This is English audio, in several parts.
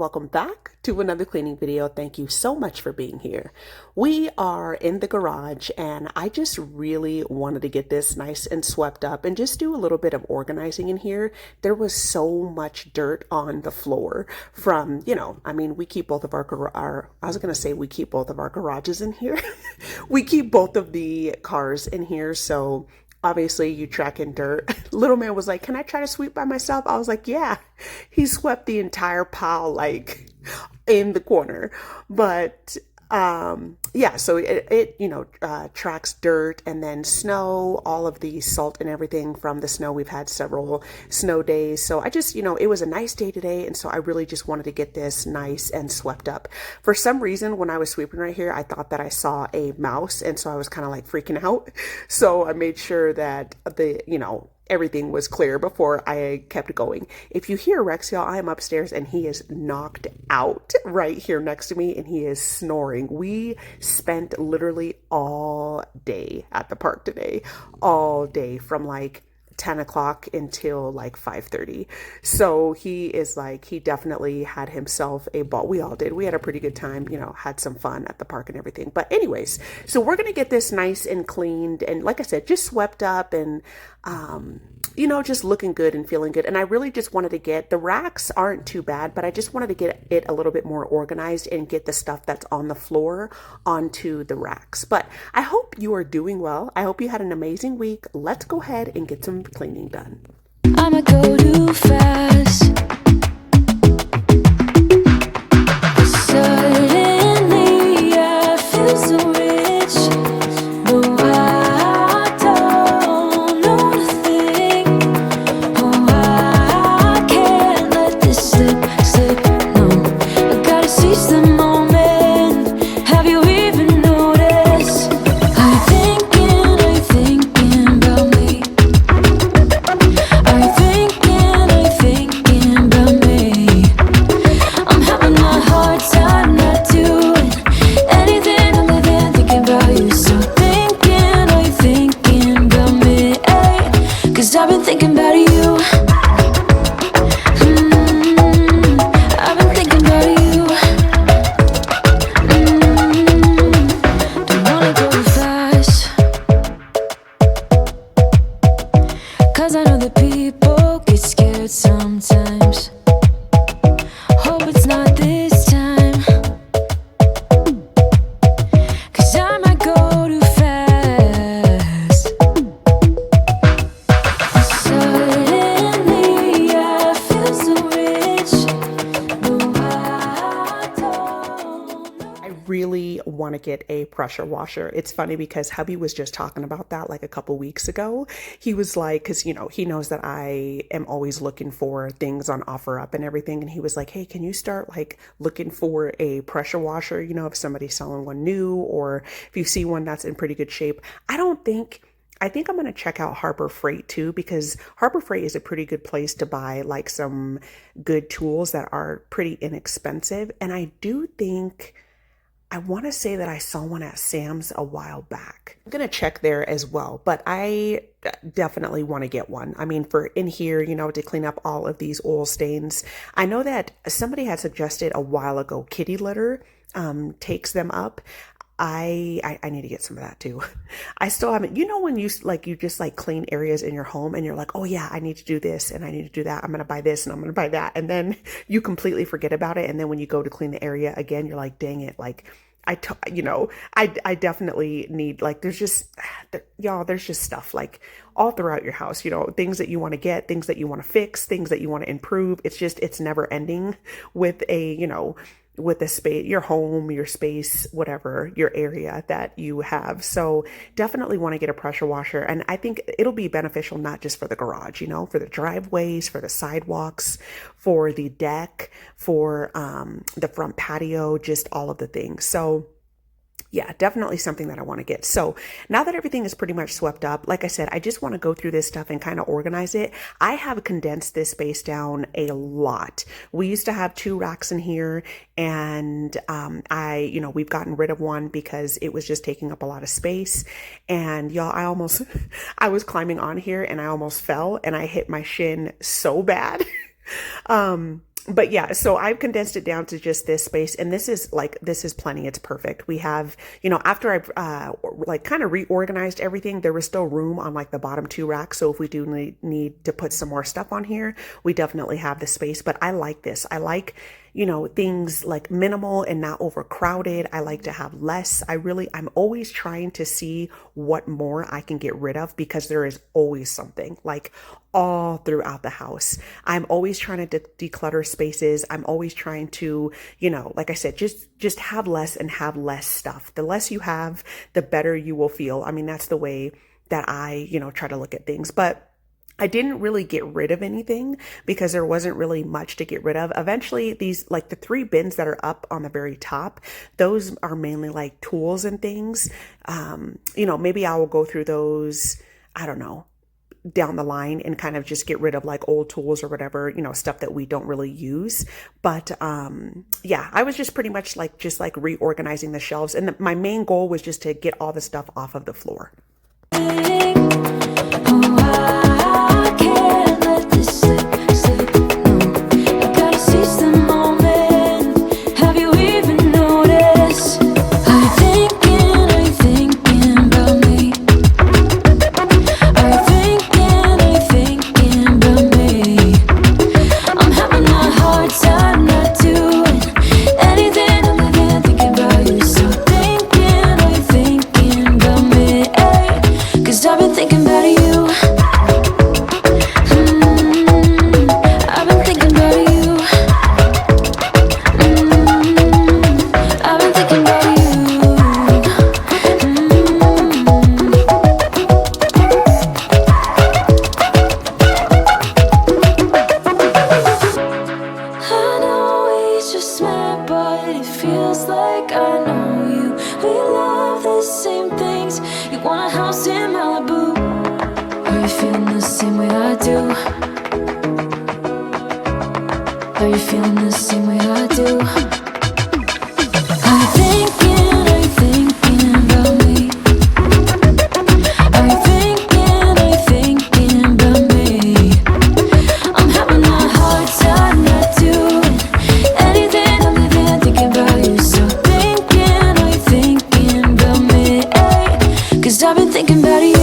welcome back to another cleaning video. Thank you so much for being here. We are in the garage and I just really wanted to get this nice and swept up and just do a little bit of organizing in here. There was so much dirt on the floor from, we keep both of we keep both of our garages in here. We keep both of the cars in here, so obviously you track in dirt. Little man was like, can I try to sweep by myself? I was like, yeah. He swept the entire pile like in the corner. But yeah, so it tracks dirt and then snow, all of the salt and everything from the snow. We've had several snow days. So I just, it was a nice day today. And so I really just wanted to get this nice and swept up. For some reason, when I was sweeping right here, I thought that I saw a mouse. And so I was kind of like freaking out. So I made sure that everything was clear before I kept going. If you hear Rex, y'all, I am upstairs and he is knocked out right here next to me and he is snoring. We spent literally all day at the park today, all day from like 10 o'clock until like 5:30. So he definitely had himself a ball. We all did. We had a pretty good time, had some fun at the park and everything. But anyways, so we're going to get this nice and cleaned. And like I said, just swept up and, just looking good and feeling good. And I really just wanted to get, the racks aren't too bad, but I just wanted to get it a little bit more organized and get the stuff that's on the floor onto the racks. But I hope you are doing well. I hope you had an amazing week. Let's go ahead and get some cleaning done. I'ma go too fast. Suddenly I feel so rich. No, I don't know a thing. Oh, I can't let this slip. No, I gotta seize the moment. Have you even noticed? I'm thinking about me. I'm thinking about me. I'm having a hard time not doing anything other than thinking about you. So thinking about me, 'cause I've been thinking about you. I've been thinking about you. Don't wanna go fast, 'cause I know that people get scared sometimes. Hope it's not this time, 'cause I might go too fast. Suddenly I feel so rich. No, I don't know. I really want to get a pressure washer. It's funny because hubby was just talking about that like a couple weeks ago. He was like, because he knows that I am always looking for things on OfferUp and everything, and he was like, hey, can you start like looking for a pressure washer, if somebody's selling one new or if you see one that's in pretty good shape. I think I'm going to check out Harbor Freight too, because Harbor Freight is a pretty good place to buy like some good tools that are pretty inexpensive. And I want to say that I saw one at Sam's a while back. I'm going to check there as well, but I definitely want to get one. I mean, for in here, to clean up all of these oil stains. I know that somebody had suggested a while ago, kitty litter takes them up. I need to get some of that too. I still haven't, when you just like clean areas in your home and you're like, oh yeah, I need to do this and I need to do that. I'm going to buy this and I'm going to buy that. And then you completely forget about it. And then when you go to clean the area again, you're like, dang it. Like I definitely need, like, there's just stuff like all throughout your house, things that you want to get, things that you want to fix, things that you want to improve. It's never ending with with a space, your home, your space, whatever, your area that you have. So definitely want to get a pressure washer. And I think it'll be beneficial, not just for the garage, for the driveways, for the sidewalks, for the deck, for the front patio, just all of the things. So yeah, definitely something that I want to get. So now that everything is pretty much swept up, like I said, I just want to go through this stuff and kind of organize it. I have condensed this space down a lot. We used to have 2 racks in here, and we've gotten rid of one because it was just taking up a lot of space. And y'all, I was climbing on here and I almost fell and I hit my shin so bad. But yeah, so I've condensed it down to just this space, and this is plenty. It's perfect. We have, after I've like kind of reorganized everything, there was still room on like the bottom two racks. So if we do need to put some more stuff on here, we definitely have the space. But I like this. I like, things like minimal and not overcrowded. I like to have less. I'm always trying to see what more I can get rid of, because there is always something, like all throughout the house. I'm always trying to declutter spaces. I'm always trying to, like I said, just have less and have less stuff. The less you have, the better you will feel. I mean, that's the way that I, try to look at things. But I didn't really get rid of anything because there wasn't really much to get rid of. Eventually, these, like the 3 bins that are up on the very top, those are mainly like tools and things. Maybe I will go through those, I don't know, down the line and kind of just get rid of like old tools or whatever, stuff that we don't really use. But yeah, I was just pretty much like reorganizing the shelves. And my main goal was just to get all the stuff off of the floor. Are you feeling the same way I do? Are you thinking about me? Are you thinking about me? I'm having a hard time not doing anything other than thinking about you. So are you thinking about me? 'Cause I've been thinking about you.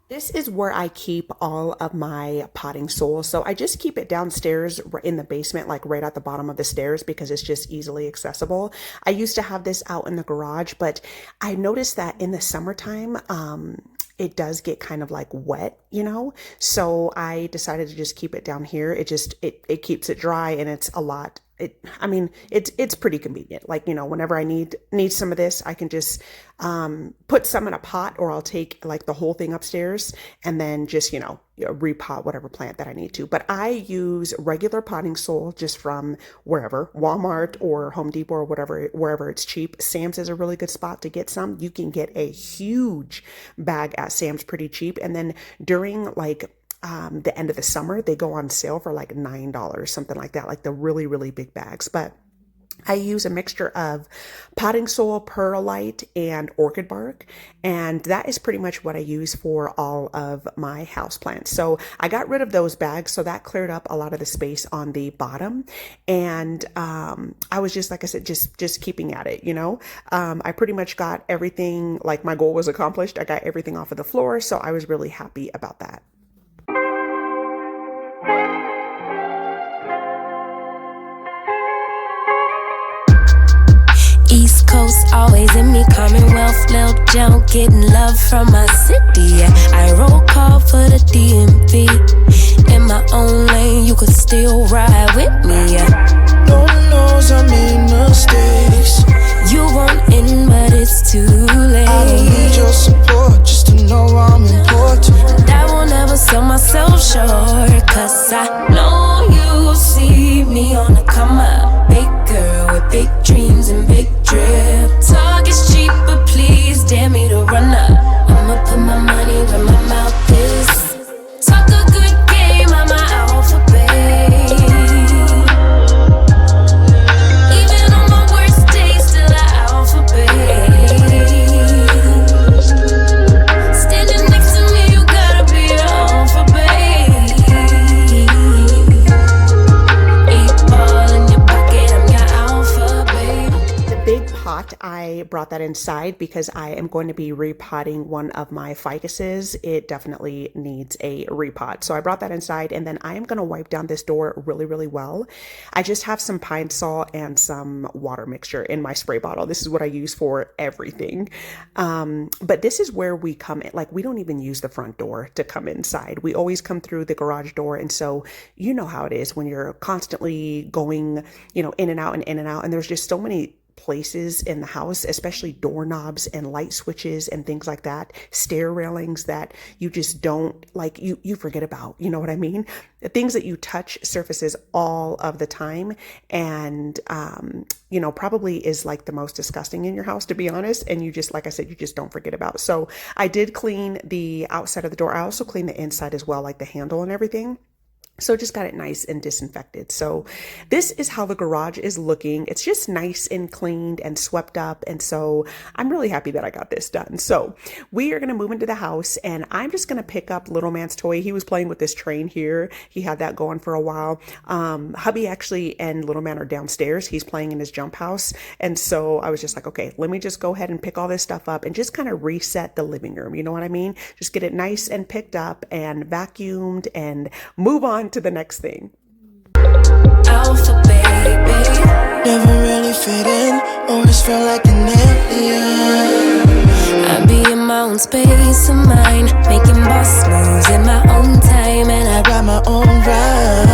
This is where I keep all of my potting soil. So I just keep it downstairs in the basement, like right at the bottom of the stairs, because it's just easily accessible. I used to have this out in the garage, but I noticed that in the summertime, it does get kind of like wet, so I decided to just keep it down here. It keeps it dry, and it's a lot. It's pretty convenient. Like, whenever I need some of this, I can just put some in a pot, or I'll take like the whole thing upstairs and then just, repot whatever plant that I need to. But I use regular potting soil just from wherever, Walmart or Home Depot or wherever it's cheap. Sam's is a really good spot to get some. You can get a huge bag at Sam's pretty cheap. And then during like the end of the summer, they go on sale for like $9, something like that, like the really, really big bags. But I use a mixture of potting soil, perlite, and orchid bark, and that is pretty much what I use for all of my houseplants. So I got rid of those bags, so that cleared up a lot of the space on the bottom, and I was just, like I said, just keeping at it, I pretty much got everything, like my goal was accomplished. I got everything off of the floor, so I was really happy about that. East Coast always in me, Commonwealth, Lil Joe, getting love from my city. Yeah. I roll call for the DMV. In my own lane, you could still ride with me. Yeah. Lord knows I made mistakes. You want in, but it's too late. I don't need your support just to know I'm important. I will never sell myself short, 'cause I know you see me on the come up. Big girl with big dreams and big drip. Talk is cheap, but please dare me to run up. I'ma put pot, I brought that inside because I am going to be repotting one of my ficuses. It definitely needs a repot. So I brought that inside, and then I am going to wipe down this door really, really well. I just have some pine sol and some water mixture in my spray bottle. This is what I use for everything. But this is where we come in. Like, we don't even use the front door to come inside. We always come through the garage door. And so you know how it is when you're constantly going, in and out and in and out. And there's just so many places in the house, especially doorknobs and light switches and things like that, stair railings that you just don't like, you forget about, you know what I mean? The things that you touch surfaces all of the time. And, probably is like the most disgusting in your house, to be honest. And you just, like I said, you just don't forget about. So I did clean the outside of the door. I also cleaned the inside as well, like the handle and everything. So just got it nice and disinfected. So this is how the garage is looking. It's just nice and cleaned and swept up. And so I'm really happy that I got this done. So we are going to move into the house, and I'm just going to pick up little man's toy. He was playing with this train here. He had that going for a while. Hubby actually and little man are downstairs. He's playing in his jump house. And so I was just like, okay, let me just go ahead and pick all this stuff up and just kind of reset the living room. You know what I mean? Just get it nice and picked up and vacuumed and move on to the next thing. Alpha baby, Never really fit in, always felt like an alien. I be in my own space of mind, making boss moves in my own time, and I Got my own ride.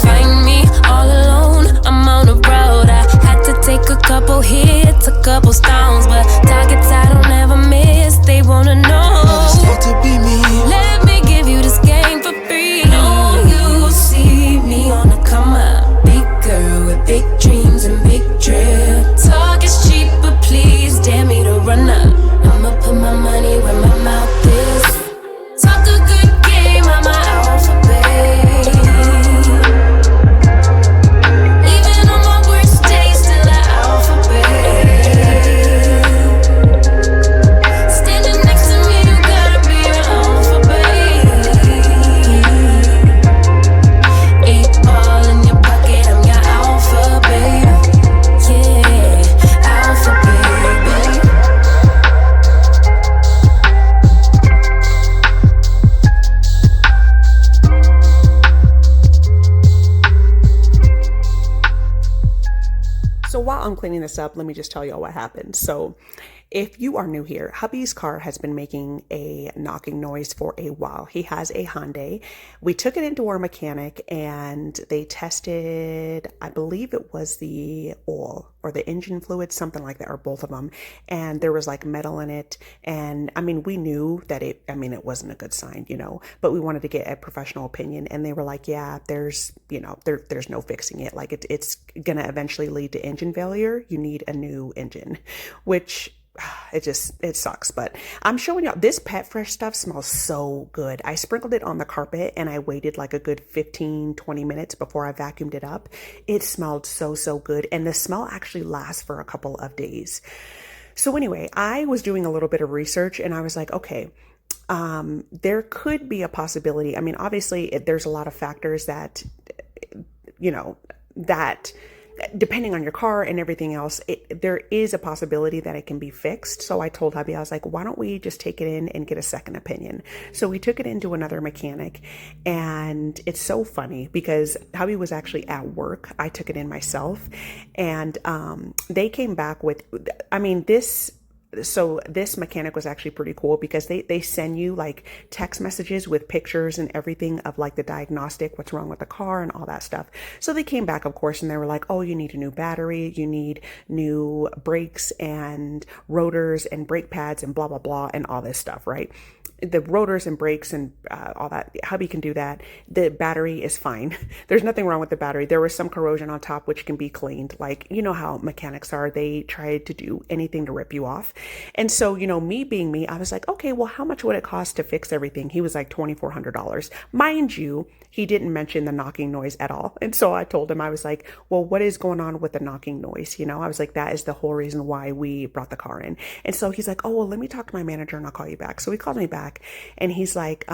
find me all alone. I'm on the road. I had to take a couple hits, a couple stones, but targets I don't ever miss. They wanna know. It's love to be me. Let me give you this game for free. No, you see me on the come up, big girl with big dreams and big drip. Talk is cheap, but please dare me to run up. I'ma put my money where my mouth is. Talk a good game, I'm an alpha babe. Even on my worst days, still an alpha babe. Standing next to me, you gotta be an alpha babe. 8 ball in your pocket, I'm your alpha babe. Yeah, alpha baby. So while I'm cleaning this up, let me just tell y'all what happened. So if you are new here, hubby's car has been making a knocking noise for a while. He has a Hyundai. We took it into our mechanic and they tested, I believe it was the oil or the engine fluid, something like that, or both of them. And there was like metal in it. And I mean, we knew that it wasn't a good sign, but we wanted to get a professional opinion. And they were like, yeah, there's no fixing it. Like it's going to eventually lead to engine failure. You need a new engine, which it sucks. But I'm showing y'all this Pet Fresh stuff smells so good. I sprinkled it on the carpet and I waited like a good 15-20 minutes before I vacuumed it up. It smelled so good, and the smell actually lasts for a couple of days. So anyway, I was doing a little bit of research and I was like, okay, there could be a possibility. I mean, obviously there's a lot of factors that that depending on your car and everything else, there is a possibility that it can be fixed. So I told hubby, I was like, why don't we just take it in and get a second opinion? So we took it into another mechanic, and it's so funny because hubby was actually at work. I took it in myself, and they came back with, so this mechanic was actually pretty cool because they send you like text messages with pictures and everything of like the diagnostic, what's wrong with the car and all that stuff. So they came back, of course, and they were like, oh, you need a new battery, you need new brakes and rotors and brake pads and blah, blah, blah, and all this stuff, right? The rotors and brakes and all that, hubby can do that. The battery is fine. There's nothing wrong with the battery. There was some corrosion on top, which can be cleaned. Like, you know how mechanics are. They try to do anything to rip you off. And so, me being me, I was like, okay, well, how much would it cost to fix everything? He was like $2,400. Mind you, he didn't mention the knocking noise at all. And so I told him, I was like, well, what is going on with the knocking noise? I was like, that is the whole reason why we brought the car in. And so he's like, oh, well, let me talk to my manager and I'll call you back. So he called me back and he's like,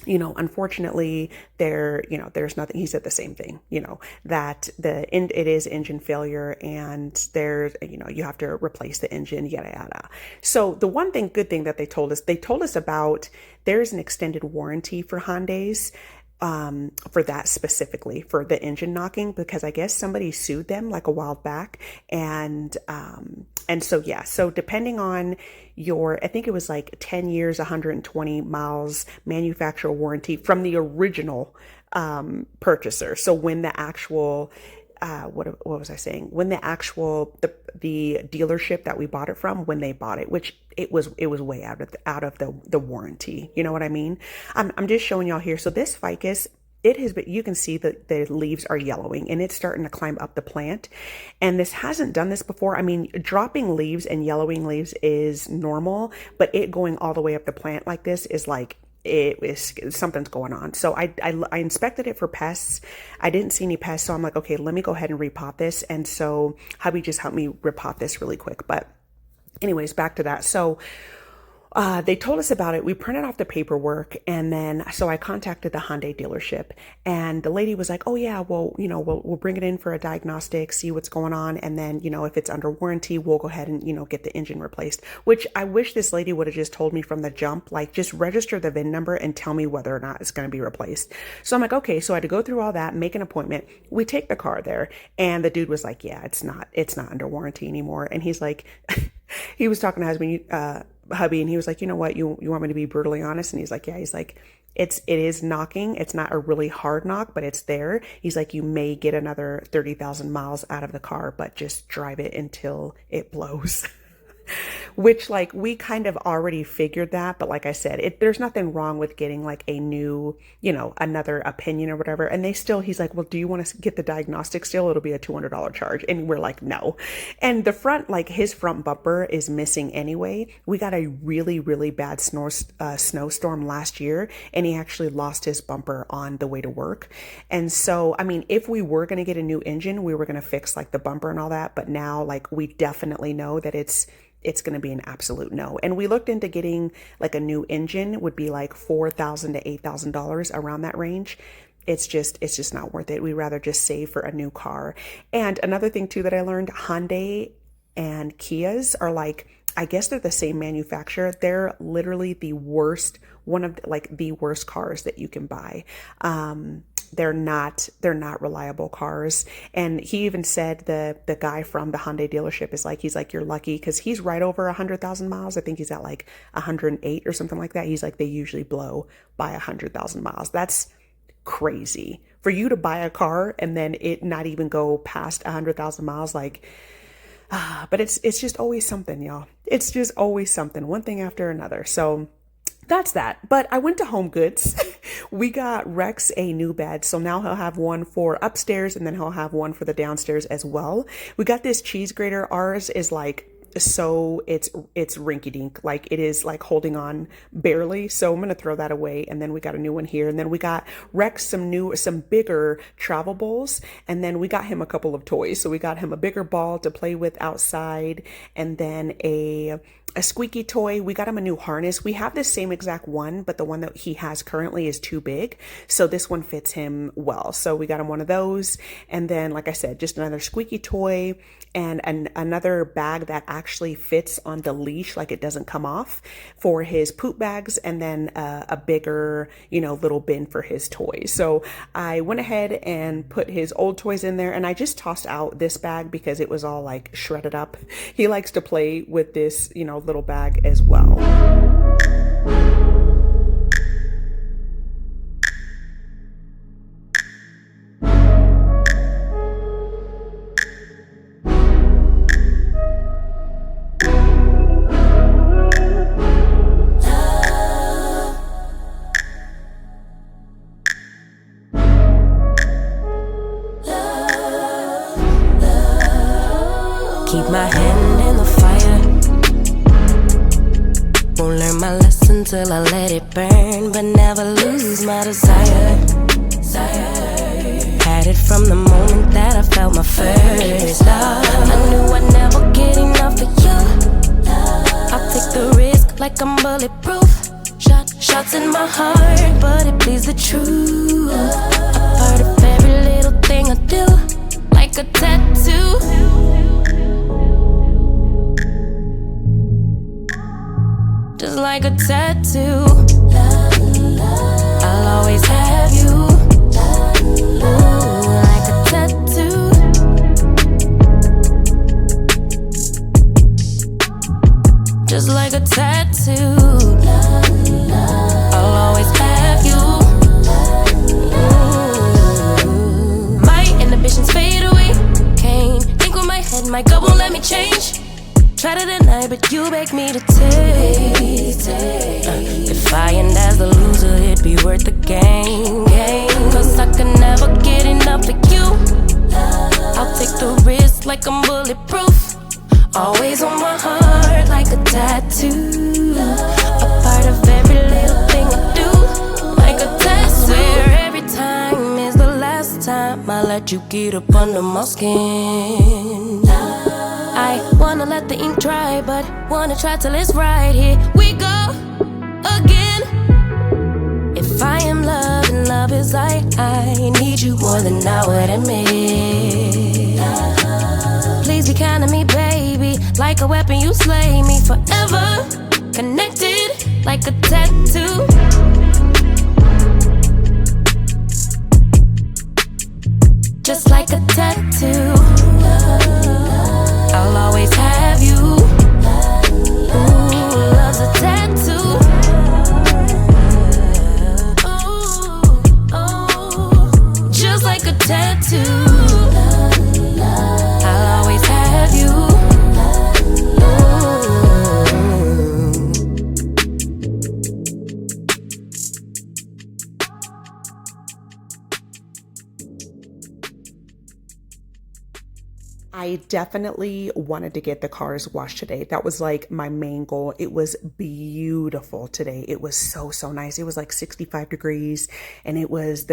unfortunately, there's nothing. He said the same thing, that it is engine failure, and there's, you have to replace the engine, yada yada. So the good thing that they told us about, there's an extended warranty for Hyundais. For that specifically, for the engine knocking, because I guess somebody sued them like a while back. And so, yeah, so depending on I think it was like 10 years, 120 miles manufacturer warranty from the original purchaser. So when the actual what was I saying? When the actual the dealership that we bought it from, when they bought it, which it was way out of the warranty. You know what I mean? I'm just showing y'all here. So this ficus, it has been, you can see that the leaves are yellowing and it's starting to climb up the plant. And this hasn't done this before. I mean, dropping leaves and yellowing leaves is normal, but it going all the way up the plant like this is like, something's going on. So I inspected it for pests. I didn't see any pests. So I'm like, okay, let me go ahead and repot this. And so hubby just helped me repot this really quick. But anyways, back to that. So they told us about it. We printed off the paperwork, and then so I contacted the Hyundai dealership, and the lady was like, "Oh yeah, well, we'll bring it in for a diagnostic, see what's going on, and then if it's under warranty, we'll go ahead and get the engine replaced." Which I wish this lady would have just told me from the jump, like just register the VIN number and tell me whether or not it's going to be replaced. So I'm like, okay. So I had to go through all that, make an appointment. We take the car there, and the dude was like, "Yeah, it's not under warranty anymore." And he's like, he was talking to hubby, and he was like, "You know what, you want me to be brutally honest?" And he's like, "Yeah." He's like, it is knocking. It's not a really hard knock, but it's there. He's like, "You may get another 30,000 miles out of the car, but just drive it until it blows." Which, like, we kind of already figured that, but like I said, there's nothing wrong with getting like a new, another opinion or whatever. And he's like, "Well, do you want to get the diagnostic still? It'll be a $200 charge." And we're like, "No." And the front, like his front bumper is missing anyway. We got a really, really bad snowstorm last year, and he actually lost his bumper on the way to work. And so, I mean, if we were going to get a new engine, we were going to fix like the bumper and all that. But now, like, we definitely know that it's going to be an absolute no. And we looked into getting like a new engine, would be like $4,000 to $8,000, around that range. It's just not worth it. We'd rather just save for a new car. And another thing too that I learned, Hyundai and Kias are like, I guess they're the same manufacturer. They're literally the worst, one of like the worst cars that you can buy. They're not reliable cars. And he even said, the guy from the Hyundai dealership he's like, "You're lucky," because he's right over 100,000 miles. I think he's at like 108 or something like that. He's like, they usually blow by 100,000 miles. That's crazy for you to buy a car and then it not even go past 100,000 miles. Like, but it's just always something, y'all. It's just always something, one thing after another. So that's that. But I went to Home Goods. We got Rex a new bed. So now he'll have one for upstairs, and then he'll have one for the downstairs as well. We got this cheese grater. Ours is like, so it's rinky dink, like it is like holding on barely. So I'm going to throw that away. And then we got a new one here. And then we got Rex some bigger travel bowls. And then we got him a couple of toys. So we got him a bigger ball to play with outside, and then a squeaky toy. We got him a new harness. We have this same exact one, but the one that he has currently is too big. So this one fits him well. So we got him one of those. And then, like I said, just another squeaky toy and another bag that actually fits on the leash, like it doesn't come off, for his poop bags. And then a bigger, little bin for his toys. So I went ahead and put his old toys in there, and I just tossed out this bag because it was all like shredded up. He likes to play with this, little bag as well. Keep my hand in the fire. Won't learn my lesson till I let it burn, but never lose my desire. Had it from the moment that I felt my first love. I knew I'd never get enough of you. I'll take the risk like I'm bulletproof. Shots in my heart, but it like a tattoo. Just like a tattoo. I'll always have you. Ooh, like a tattoo. Just like a tattoo. I'll always have you. Ooh. My inhibitions fade away. Can't think with my head, my gut won't let me change. Try to deny, but you beg me to take. If I end as the loser, it'd be worth the game. Cause I can never get enough of you. I'll take the risk like I'm bulletproof. Always on my heart like a tattoo. A part of every little thing I do. Like a tattoo. Swear every time is the last time I let you get up under my skin. I wanna let the ink dry, but wanna try till it's right. Here we go again. If I am love and love is I need you more than I would admit. Please be kind to me, baby. Like a weapon, you slay me forever. Connected like a tattoo. Just like a tattoo. I'll always have you. Ooh, love's a tattoo. Ooh, just like a tattoo. I'll always have you. I definitely wanted to get the cars washed today. That was like my main goal. It was beautiful today. It was so nice. It was like 65 degrees and there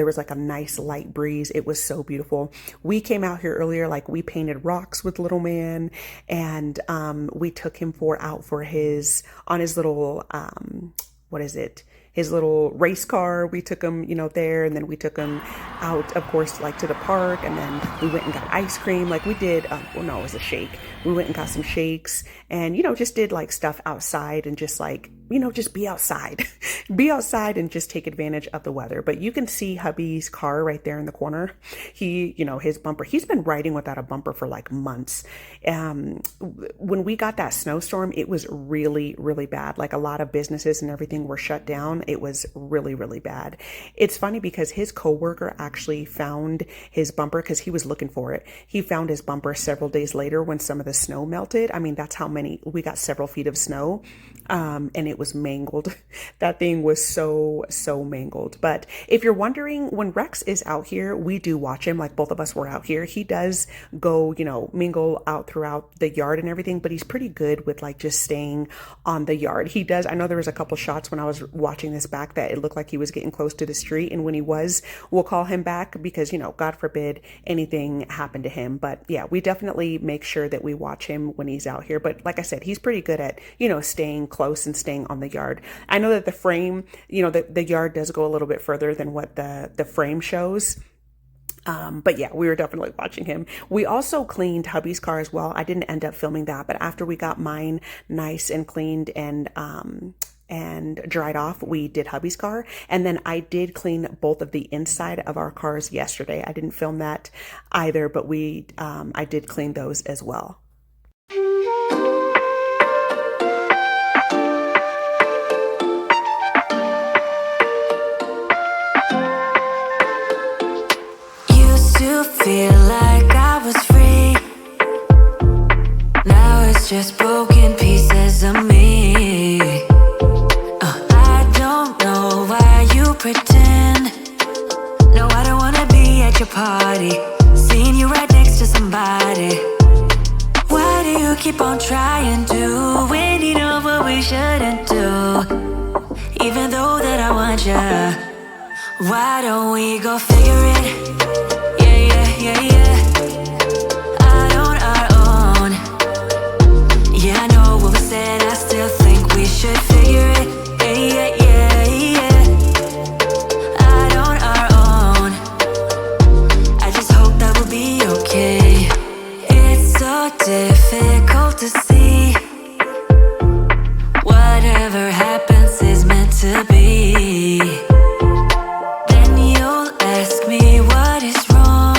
was like a nice light breeze. It was so beautiful. We came out here earlier, like we painted rocks with little man, and we took him on his little, what is it? His little race car. We took him, there, and then we took him out, of course, like to the park, and then we went and got ice cream. Like we did, it was a shake. We went and got some shakes and, just did like stuff outside and just like, just be outside, be outside and just take advantage of the weather. But you can see hubby's car right there in the corner. His bumper, he's been riding without a bumper for like months. When we got that snowstorm, it was really, really bad. Like a lot of businesses and everything were shut down. It was really, really bad. It's funny because his coworker actually found his bumper because he was looking for it. He found his bumper several days later when some of the snow melted. I mean, that's how we got several feet of snow. And it was mangled. That thing was so mangled. But if you're wondering, when Rex is out here, we do watch him. Like both of us were out here. He does go, mingle out throughout the yard and everything, but he's pretty good with like just staying on the yard. He does. I know there was a couple shots when I was watching this back that it looked like he was getting close to the street. And when he was, we'll call him back because, God forbid anything happened to him. But yeah, we definitely make sure that we watch him when he's out here. But like I said, he's pretty good at, staying close and staying on the yard. I know that the frame, the yard does go a little bit further than what the frame shows. But yeah, we were definitely watching him. We also cleaned hubby's car as well. I didn't end up filming that, but after we got mine nice and cleaned and dried off, we did hubby's car. And then I did clean both of the inside of our cars yesterday. I didn't film that either, but I did clean those as well. Feel like I was free. Now it's just broken pieces of me. I don't know why you pretend. No, I don't wanna be at your party, seeing you right next to somebody. Why do you keep on trying to, when you know what we shouldn't do? Even though that I want you, why don't we go figure it? Out on our own. Yeah, I know what we said, I still think we should figure it. Out on our own. I just hope that we'll be okay. so difficult to see. Whatever happens is meant to be. Then you'll ask me what is wrong,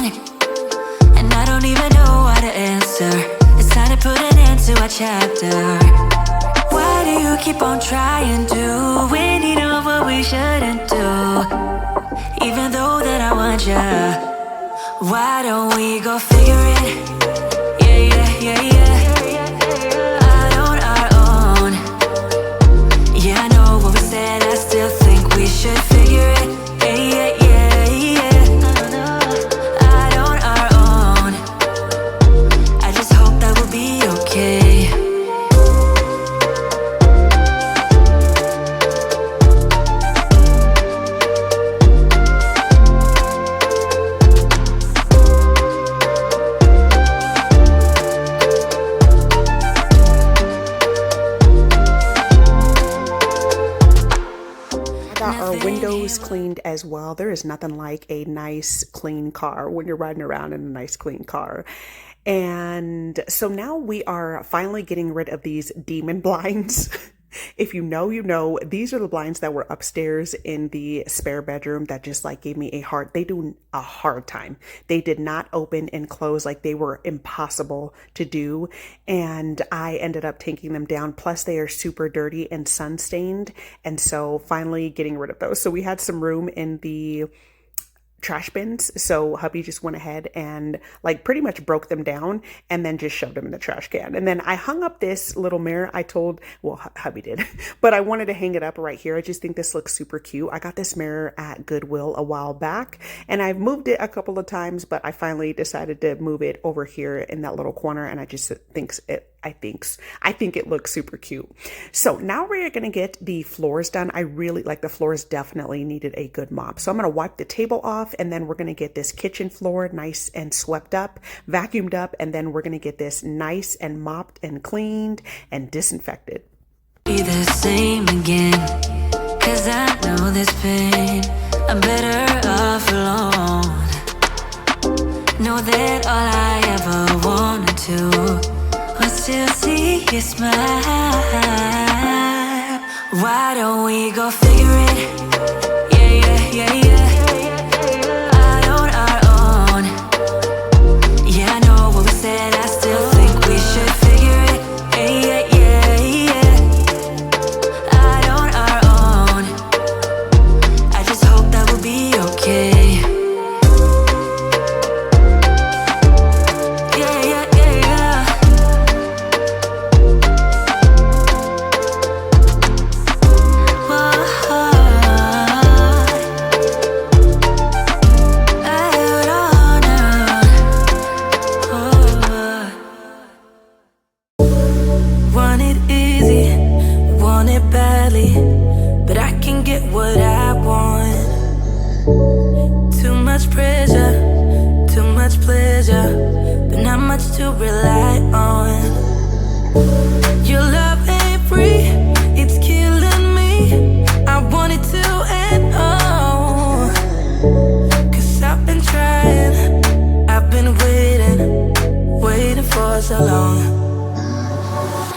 and I don't even know how to answer. It's time to put an end to our chapter. Why do you keep on trying to win it over what we shouldn't do? Even though that I want ya, why don't we go figure it? Yeah, yeah, yeah, yeah. Out on our own. Yeah, I know what we said, I still think we should figure it. Yeah, yeah, yeah, yeah. Out on our own. I just hope that we'll be okay. Our windows cleaned as well. There is nothing like a nice clean car when you're riding around in a nice clean car. And so now we are finally getting rid of these demon blinds. If you know, you know, these are the blinds that were upstairs in the spare bedroom that just like gave me they do a hard time. They did not open and close, like they were impossible to do. And I ended up taking them down. Plus they are super dirty and sun stained. And so finally getting rid of those. So we had some room in the trash bins, so hubby just went ahead and like pretty much broke them down and then just shoved them in the trash can. And then I hung up this little mirror. Hubby did, but I wanted to hang it up right here. I just think this looks super cute. I got this mirror at Goodwill a while back and I've moved it a couple of times, but I finally decided to move it over here in that little corner, and I just I think it looks super cute. So now we're going to get the floors done. I really like the floors, definitely needed a good mop. So I'm going to wipe the table off, and then we're going to get this kitchen floor nice and swept up, vacuumed up, and then we're going to get this nice and mopped and cleaned and disinfected. Be the same again, 'cause I know this pain. I'm better off alone. Know that all I ever wanted to was to see you smile. Why don't we go figure it? Yeah, yeah, yeah, yeah. Out on our own. Yeah, I know what we said, I still think we should figure it. Yeah, yeah, yeah, yeah. Out on our own. I just hope that we'll be okay. But I can get what I want. Too much pressure, too much pleasure, but not much to rely on. Your love ain't free, it's killing me. I want it to end all. 'Cause I've been trying, I've been waiting for so long.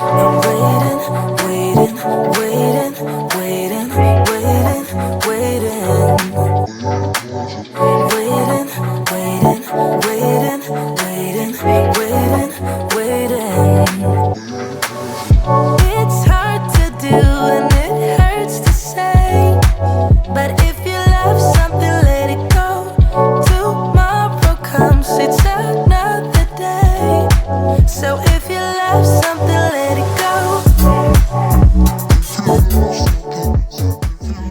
I'm waiting, waiting, waiting, waiting, waiting, waiting. Waiting, waiting, waiting, waiting, waiting, waiting. It's hard to do and it hurts to say, but if you love something, let it go. Tomorrow comes, it's another day. So if you love something, let it go.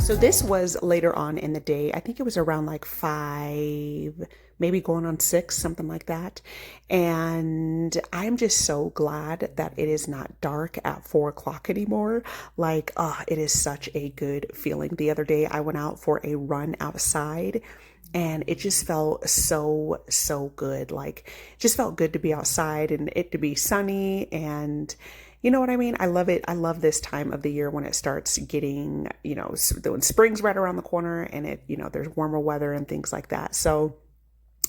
So this was later on in the day. I think it was around like 5, maybe going on 6, something like that. And I'm just so glad that it is not dark at 4 o'clock anymore. Like, it is such a good feeling. The other day I went out for a run outside and it just felt so good. Like, just felt good to be outside and it to be sunny, and you know what I mean? I love it. I love this time of the year when it starts getting, when spring's right around the corner and there's warmer weather and things like that. So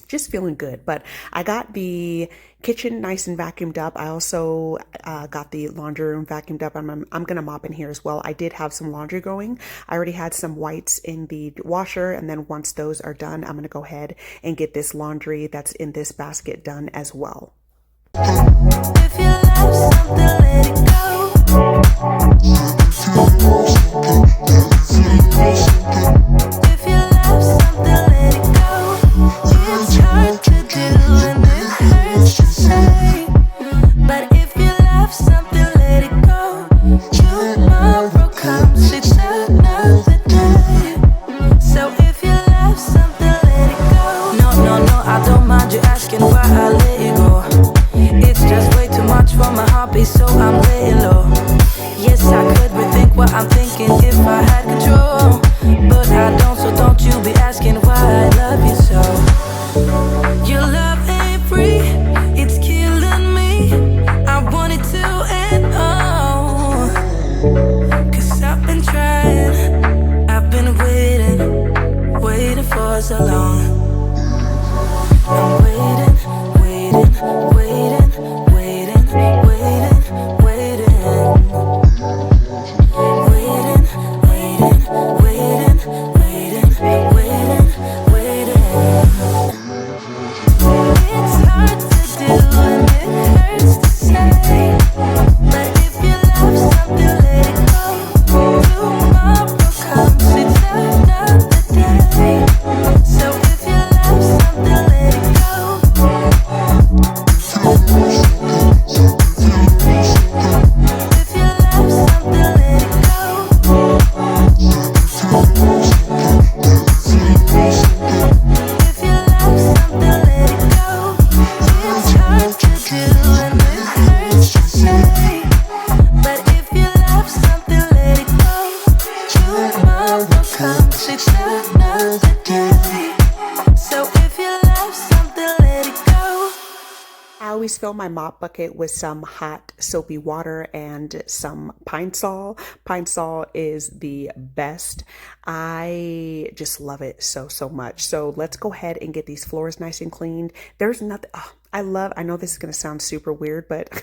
just feeling good. But I got the kitchen nice and vacuumed up. I also got the laundry room vacuumed up. I'm gonna mop in here as well. I did have some laundry going. I already had some whites in the washer, and then once those are done, I'm gonna go ahead and get this laundry that's in this basket done as well. If you love something, let it go. If you love something, let it go. It's hard to do and it hurts to say. But if you love something, let it go. Tomorrow comes, it's another day. So if you love something, let it go. No, I don't mind you asking why I let it go. It's just way too much for my hobby, so I'm laying low. Yes, I could rethink what I'm thinking if I had control, but I don't, so don't you be asking why I love you so. Your love ain't free, it's killing me. I want it to end all, 'cause I've been trying, I've been waiting for so long. I'm waiting. Fill my mop bucket with some hot soapy water and some Pine Sol. Pine Sol is the best. I just love it so much. So let's go ahead and get these floors nice and cleaned. There's nothing, I know this is going to sound super weird, but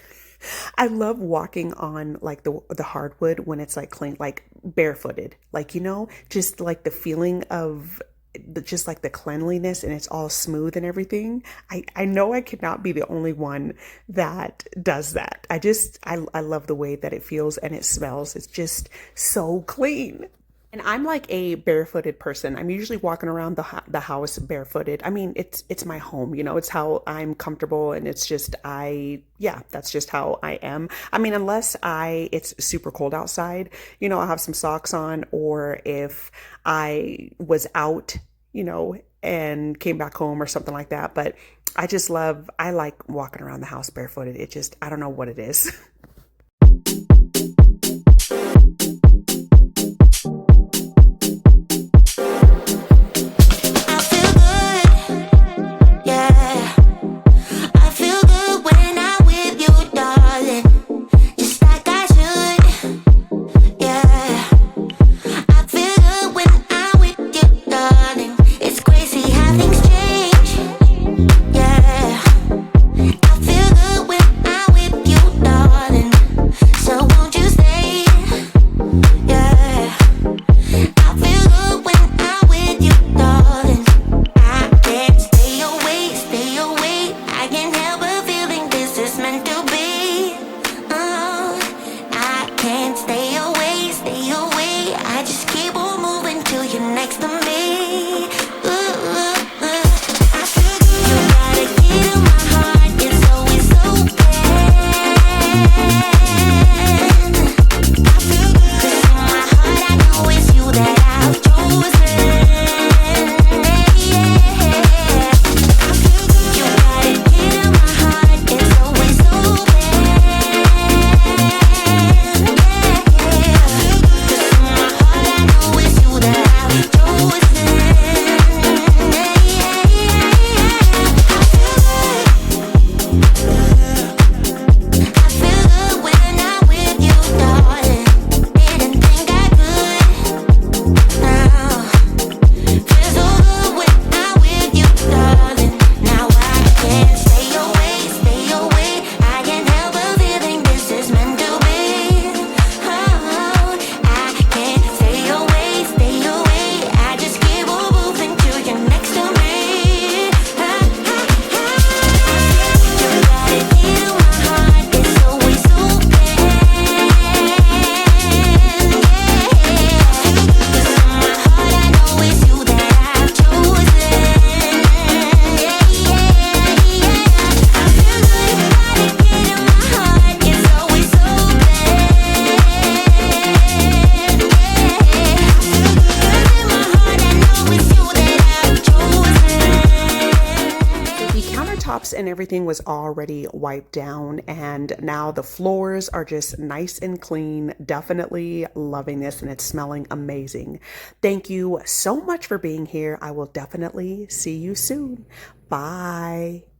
I love walking on like the hardwood when it's like clean, like barefooted, like, you know, just like the feeling of just like the cleanliness, and it's all smooth and everything. I know I cannot be the only one that does that. I love the way that it feels and it smells. It's just so clean. And I'm like a barefooted person. I'm usually walking around the house barefooted. I mean, it's my home, you know, it's how I'm comfortable, and it's just, that's just how I am. I mean, unless it's super cold outside, you know, I'll have some socks on, or if I was out, you know, and came back home or something like that. But I like walking around the house barefooted. I don't know what it is. I feel good when I'm with you, darling. and everything was already wiped down, and now the floors are just nice and clean. Definitely loving this, and it's smelling amazing. Thank you so much for being here. I will definitely see you soon. Bye.